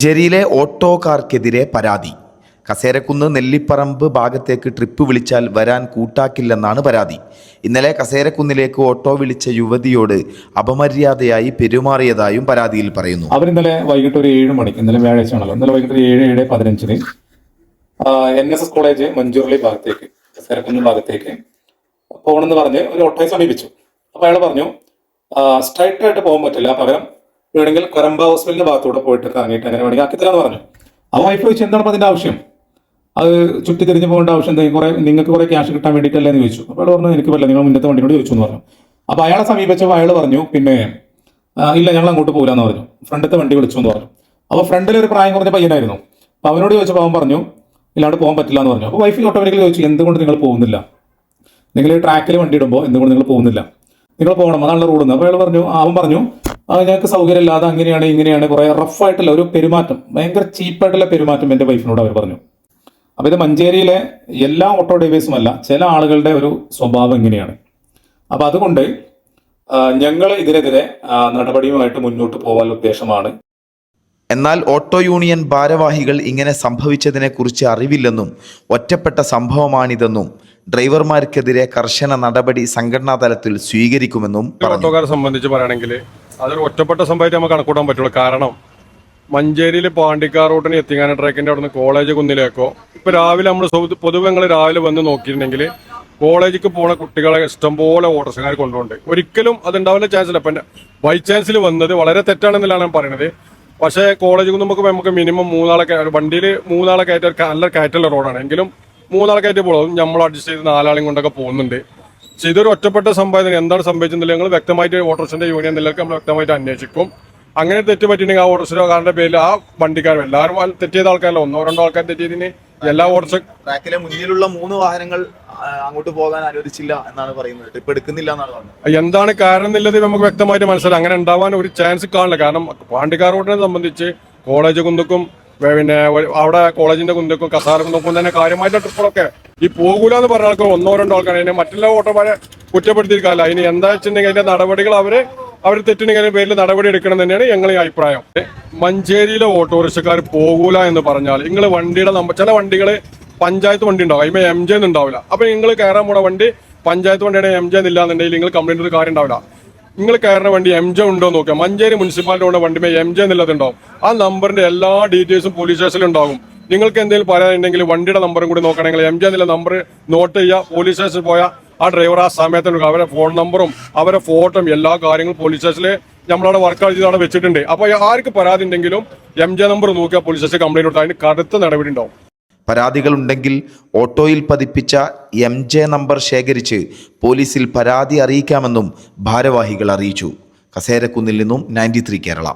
മഞ്ചേരിയിലെ ഓട്ടോക്കാർക്കെതിരെ പരാതി. കസേരക്കുന്ന് നെല്ലിപ്പറമ്പ് ഭാഗത്തേക്ക് ട്രിപ്പ് വിളിച്ചാൽ വരാൻ കൂട്ടാക്കില്ലെന്നാണ് പരാതി. ഇന്നലെ കസേരക്കുന്നിലേക്ക് ഓട്ടോ വിളിച്ച യുവതിയോട് അപമര്യാദയായി പെരുമാറിയതായും പരാതിയിൽ പറയുന്നു. ഇന്നലെ വൈകിട്ട് ഒരു 7 മണിക്ക്, ഇന്നലെ വ്യാഴാഴ്ച ആണല്ലോ, ഇന്നലെ വൈകിട്ട് 7:15 NSS കോളേജ് മഞ്ചൂർലി ഭാഗത്തേക്ക്, കസേരക്കുന്ന് ഭാഗത്തേക്ക് പോകണമെന്ന് പറഞ്ഞ് ഒരു ഓട്ടോയെ സമീപിച്ചു. അപ്പൊ അയാൾ പറഞ്ഞു സ്ട്രൈറ്റ് ആയിട്ട് പോകാൻ പറ്റില്ല, പകരം വേണമെങ്കിൽ കൊരമ്പ ഹോസ്പിറ്റലിന്റെ ഭാഗത്തൂടെ പോയിട്ട് കറങ്ങിയിട്ട് അങ്ങനെ വേണമെങ്കിൽ ആക്കിത്തരാന്ന് പറഞ്ഞു. ആ വൈഫ് ചോദിച്ചു എന്താണ് അതിന്റെ ആവശ്യം, അത് ചുറ്റി തിരിഞ്ഞ് പോകേണ്ട ആവശ്യം നിങ്ങൾക്ക് കുറെ ക്യാഷ് കിട്ടാൻ വേണ്ടിയിട്ടല്ലേ എന്ന് ചോദിച്ചു. അപ്പോൾ അയാൾ പറഞ്ഞു എനിക്ക് പറ്റില്ല, നിങ്ങൾ മുന്നത്തെ വണ്ടിയോട് ചോദിച്ചു എന്ന് പറഞ്ഞു. അപ്പോൾ അയാളെ സമീപിച്ചപ്പോൾ അയാൾ പറഞ്ഞു പിന്നെ ഇല്ല ഞങ്ങൾ അങ്ങോട്ട് പോകില്ലെന്ന് പറഞ്ഞു, ഫ്രണ്ടത്തെ വണ്ടി വിളിച്ചു എന്ന് പറഞ്ഞു. അപ്പോൾ ഫ്രണ്ടിൽ ഒരു പ്രായം കുറഞ്ഞ പയ്യനായിരുന്നു. അപ്പോൾ അവനോട് ചോദിച്ചപ്പോൾ അവൻ പറഞ്ഞു ഇല്ലാണ്ട് പോകാൻ പറ്റില്ല എന്ന് പറഞ്ഞു. അപ്പോൾ വൈഫ് ഓട്ടോമാറ്റിക്കലി ചോദിച്ചു എന്തുകൊണ്ട് നിങ്ങൾ പോകുന്നില്ല, നിങ്ങൾ ഈ ട്രാക്കിൽ വണ്ടി ഇടുമ്പോൾ എന്തുകൊണ്ട് നിങ്ങൾ പോകുന്നില്ല, നിങ്ങൾ പോകണം, അതാണ് റൂളെന്ന്. അപ്പോൾ അയാൾ പറഞ്ഞു, അവൻ പറഞ്ഞു ഞങ്ങൾക്ക് സൗകര്യമില്ലാതെ അങ്ങനെയാണ് ഇങ്ങനെയാണ്, കുറെ റഫായിട്ടുള്ള ഒരു പെരുമാറ്റം, ഭയങ്കര ചീപ്പായിട്ടുള്ള പെരുമാറ്റം എൻ്റെ വൈഫിനോട് അവർ പറഞ്ഞു. അപ്പോൾ ഇത് മഞ്ചേരിയിലെ എല്ലാ ഓട്ടോ ഡ്രൈവേഴ്സും അല്ല, ചില ആളുകളുടെ ഒരു സ്വഭാവം ഇങ്ങനെയാണ്. അപ്പോൾ അതുകൊണ്ട് ഞങ്ങൾ ഇതിനെതിരെ നടപടിയുമായിട്ട് മുന്നോട്ട് പോകാൻ ഉദ്ദേശമാണ്. എന്നാൽ ഓട്ടോ യൂണിയൻ ഭാരവാഹികൾ ഇങ്ങനെ സംഭവിച്ചതിനെക്കുറിച്ച് അറിവില്ലെന്നും ഒറ്റപ്പെട്ട സംഭവമാണിതെന്നും ഡ്രൈവർമാർക്കെതിരെ കർശന നടപടി സംഘടനാ തലത്തിൽ സ്വീകരിക്കുമെന്നും പറഞ്ഞു. ഓട്ടോക്കാരെ സംബന്ധിച്ച് പറയുകയാണെങ്കിൽ അതൊരു ഒറ്റപ്പെട്ട സംഭവമായിട്ട് നമുക്ക് കണക്കൂട്ടാൻ പറ്റുള്ളൂ. കാരണം മഞ്ചേരിയിൽ പാണ്ടിക്കാർ റൂട്ടിന് എത്തിങ്ങാന ട്രാക്കിന്റെ അവിടെ നിന്ന് കോളേജ് കുന്നിലേക്കോ ഇപ്പൊ രാവിലെ നമ്മൾ പൊതുവെ ഞങ്ങൾ രാവിലെ വന്ന് നോക്കിയിട്ടുണ്ടെങ്കിൽ കോളേജിലേക്ക് പോണ കുട്ടികളെ ഇഷ്ടംപോലെ ഓട്ടോറിക്ഷക്കാർ കൊണ്ടുപോകുന്നുണ്ട്. ഒരിക്കലും അതുണ്ടാവുന്ന ചാൻസ് ഇല്ല. പിന്നെ ബൈ ചാൻസിൽ വന്നത് വളരെ തെറ്റാണെന്നില്ലാണ് ഞാൻ പറയുന്നത്. പക്ഷേ കോളേജ് നമുക്ക് മിനിമം 3 ആളെ വണ്ടിയിൽ 3 ആളെ കയറ്റ നല്ല കയറ്റുള്ള റോഡാണ്, എങ്കിലും 3 ആളെ കയറ്റി പോകും. നമ്മൾ അഡ്ജസ്റ്റ് ചെയ്ത് 4 ആളെയും കൊണ്ടൊക്കെ പോകുന്നുണ്ട്. പക്ഷെ ഇതൊരു ഒറ്റപ്പെട്ട സംഭവത്തിന് എന്താണ് സംഭവിച്ചെന്നില്ല ഞങ്ങൾ വ്യക്തമായിട്ട് ഓട്ടോറിക്ഷന്റെ യൂണിയൻ നിലയ്ക്ക് നമ്മൾ വ്യക്തമായിട്ട് അന്വേഷിക്കും. അങ്ങനെ തെറ്റ് പറ്റിയിട്ടുണ്ടെങ്കിൽ ആ ഓട്ടോറിക്ഷക്കാരുടെ പേരിൽ ആ വണ്ടിക്കാരും എല്ലാവരും തെറ്റ് ചെയ്ത ആൾക്കാരല്ല, 1-2 ആൾക്കാർ തെറ്റ് ചെയ്തതിന് എല്ലാ ഓട്ടോറിക്ഷ ട്രാക്കിലെ മുന്നിലുള്ള 3 വാഹനങ്ങൾ അങ്ങോട്ട് പോകാൻ അനുവദിച്ചില്ല എന്നാണ് പറയുന്നത്, ട്രിപ്പ് എടുക്കുന്നില്ല എന്നാണ് പറയുന്നത്. എന്താണ് കാരണം എന്നുള്ളത് നമുക്ക് വ്യക്തമായിട്ട് മനസ്സിലായി. അങ്ങനെ ഉണ്ടാവാൻ ഒരു ചാൻസ് കാണില്ല. കാരണം പാണ്ടിക്കാർ റോഡിനെ സംബന്ധിച്ച് കോളേജ് കുന്തക്കും പിന്നെ അവിടെ കോളേജിന്റെ കുന്തക്കും കസാര കുന്തക്കും തന്നെ കാര്യമായിട്ട് ട്രിപ്പുകളൊക്കെ ഈ പോകൂല എന്ന് പറഞ്ഞ ആൾക്കാർ 1-2 ആൾക്കാർ അതിനെ മറ്റുള്ള ഓട്ടോമാരെ കുറ്റപ്പെടുത്തിയിരിക്കാല്ല. അതിന് എന്താ വെച്ചിട്ടുണ്ടെങ്കിൽ അതിന്റെ നടപടികൾ അവർ തെറ്റിനെങ്കിലും പേരിൽ നടപടി എടുക്കണം തന്നെയാണ് ഞങ്ങളെ അഭിപ്രായം. മഞ്ചേരിയിലെ ഓട്ടോറിക്ഷക്കാർ പോകൂല എന്ന് പറഞ്ഞാൽ നിങ്ങൾ വണ്ടിയുടെ ചില വണ്ടികൾ പഞ്ചായത്ത് വണ്ടി ഉണ്ടാവും, അതിന് MJ ഒന്നും ഉണ്ടാവില്ല. അപ്പൊ നിങ്ങൾ കയറാൻ പോണ വണ്ടി പഞ്ചായത്ത് വണ്ടിയുടെ MJ ഇല്ലാന്നുണ്ടെങ്കിൽ നിങ്ങൾ കംപ്ലൈന്റ് ഒരു കാര്യം ഉണ്ടാവില്ല. നിങ്ങൾ കയറുന്ന വണ്ടി MJ ഉണ്ടോ നോക്കുക. മഞ്ചേരി മുനിസിപ്പാലിറ്റി ഉള്ള വണ്ടി MJ എന്നുള്ളതുണ്ടാവും. ആ നമ്പറിന്റെ എല്ലാ ഡീറ്റെയിൽസും പോലീസ് സ്റ്റേഷനിൽ ഉണ്ടാകും. നിങ്ങൾക്ക് എന്തെങ്കിലും പറയാനുണ്ടെങ്കിൽ വണ്ടിയുടെ നമ്പറും കൂടി നോക്കണമെങ്കിൽ MJ എന്നുള്ള നമ്പർ നോട്ട് ചെയ്യുക. പോലീസ് സ്റ്റേഷനിൽ പോയാൽ ആ ഡ്രൈവർ ആ സമയത്ത് അവരെ ഫോൺ നമ്പറും അവരെ ഫോട്ടോയും എല്ലാ കാര്യങ്ങളും പോലീസ് സ്റ്റേഷനിൽ നമ്മളവിടെ വർക്കൗട്ട് ചെയ്ത് അവിടെ വെച്ചിട്ടുണ്ട്. അപ്പോൾ ആർക്ക് പരാതി ഉണ്ടെങ്കിലും MJ നമ്പർ നോക്കുക, പോലീസ് സ്റ്റേഷൻ കംപ്ലൈന്റ് കൊടുത്താൽ അതിന് കടുത്ത നടപടി ഉണ്ടാവും. പരാതികളുണ്ടെങ്കിൽ ഓട്ടോയിൽ പതിപ്പിച്ച MJ നമ്പർ ശേഖരിച്ച് പോലീസിൽ പരാതി അറിയിക്കാമെന്നും ഭാരവാഹികൾ അറിയിച്ചു. കസേരക്കുന്നിൽ നിന്നും 93 കേരള.